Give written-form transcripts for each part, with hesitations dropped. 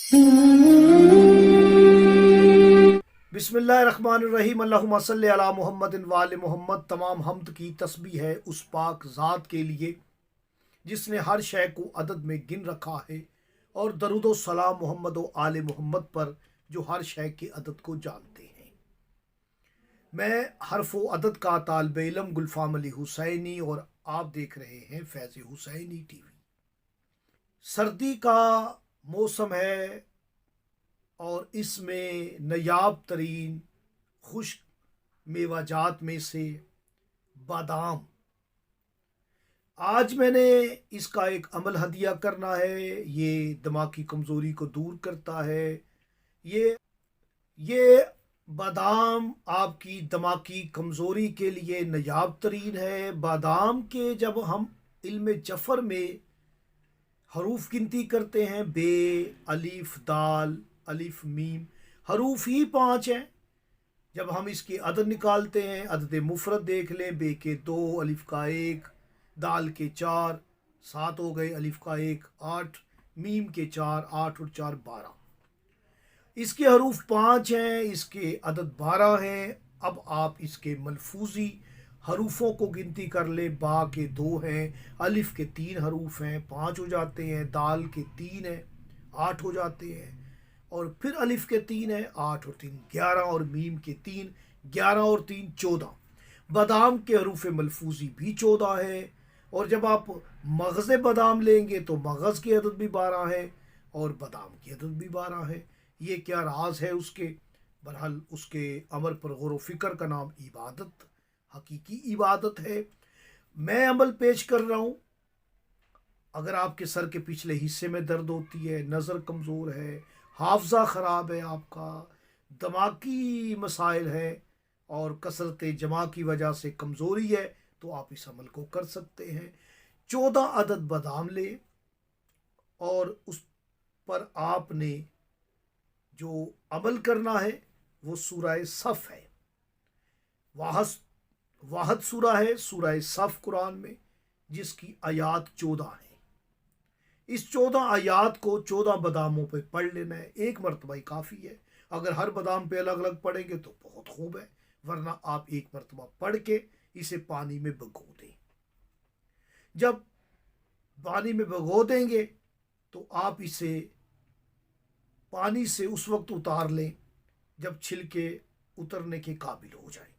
بسم اللہ الرحمن الرحیم، اللہم صلی علی محمد وآل محمد۔ تمام حمد کی تسبیح ہے اس پاک ذات کے لیے جس نے ہر شے کو عدد میں گن رکھا ہے، اور درود و سلام محمد و آل محمد پر جو ہر شے کے عدد کو جانتے ہیں۔ میں حرف و عدد کا طالب علم گلفام علی حسینی، اور آپ دیکھ رہے ہیں فیض حسینی ٹی وی۔ سردی کا موسم ہے اور اس میں نایاب ترین خشک میوہ جات میں سے بادام، آج میں نے اس کا ایک عمل ہدیہ کرنا ہے۔ یہ دماغی کمزوری کو دور کرتا ہے۔ یہ بادام آپ کی دماغی کمزوری کے لیے نایاب ترین ہے۔ بادام کے جب ہم علم جفر میں حروف گنتی کرتے ہیں، بے، الف، دال، الف، میم، حروف ہی 5 ہیں۔ جب ہم اس کی عدد نکالتے ہیں، عدد مفرد دیکھ لیں، بے کے 2، الف کا 1، دال کے 4، 7 ہو گئے، الف کا 1، 8، میم کے 4، 8 اور 4 12۔ اس کے حروف 5 ہیں، اس کے عدد 12 ہیں۔ اب آپ اس کے ملفوظی حروفوں کو گنتی کر لیں۔ با کے 2 ہیں، الف کے 3 حروف ہیں، 5 ہو جاتے ہیں، دال کے 3 ہیں، 8 ہو جاتے ہیں، اور پھر الف کے 3 ہیں، 8 اور 3 11، اور میم کے 3، 11 اور 3 14۔ بادام کے حروف ملفوظی بھی 14 ہے، اور جب آپ مغز بادام لیں گے تو مغز کی عدد بھی 12 ہے اور بادام کی عدد بھی 12 ہے۔ یہ کیا راز ہے اس کے؟ بہرحال اس کے عمل پر غور و فکر کا نام عبادت، حقیقی عبادت ہے۔ میں عمل پیش کر رہا ہوں۔ اگر آپ کے سر کے پچھلے حصے میں درد ہوتی ہے، نظر کمزور ہے، حافظہ خراب ہے، آپ کا دماغی مسائل ہے اور کثرت جمع کی وجہ سے کمزوری ہے، تو آپ اس عمل کو کر سکتے ہیں۔ 14 عدد بادام لیں، اور اس پر آپ نے جو عمل کرنا ہے وہ سورہ صف ہے۔ واحد سورہ ہے سورہ صف قرآن میں، جس کی آیات 14 ہیں۔ اس 14 آیات کو 14 باداموں پہ پڑھ لینا ہے، ایک مرتبہ ہی کافی ہے۔ اگر ہر بادام پہ الگ الگ پڑھیں گے تو بہت خوب ہے، ورنہ آپ ایک مرتبہ پڑھ کے اسے پانی میں بھگو دیں۔ جب پانی میں بھگو دیں گے تو آپ اسے پانی سے اس وقت اتار لیں جب چھلکے اترنے کے قابل ہو جائیں،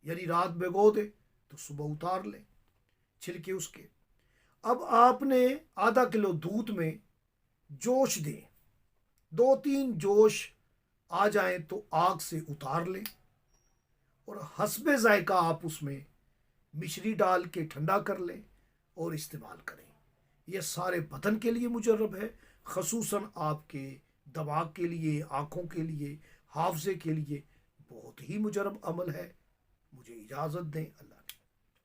یعنی رات بھگو دیں تو صبح اتار لیں چھلکے اس کے۔ اب آپ نے آدھا کلو دودھ میں جوش دیں، 2-3 جوش آ جائیں تو آگ سے اتار لیں، اور حسب ذائقہ آپ اس میں مشری ڈال کے ٹھنڈا کر لیں اور استعمال کریں۔ یہ سارے بدن کے لیے مجرب ہے، خصوصاً آپ کے دماغ کے لیے، آنکھوں کے لیے، حافظے کے لیے بہت ہی مجرب عمل ہے۔ مجھے اجازت دیں۔ اللہ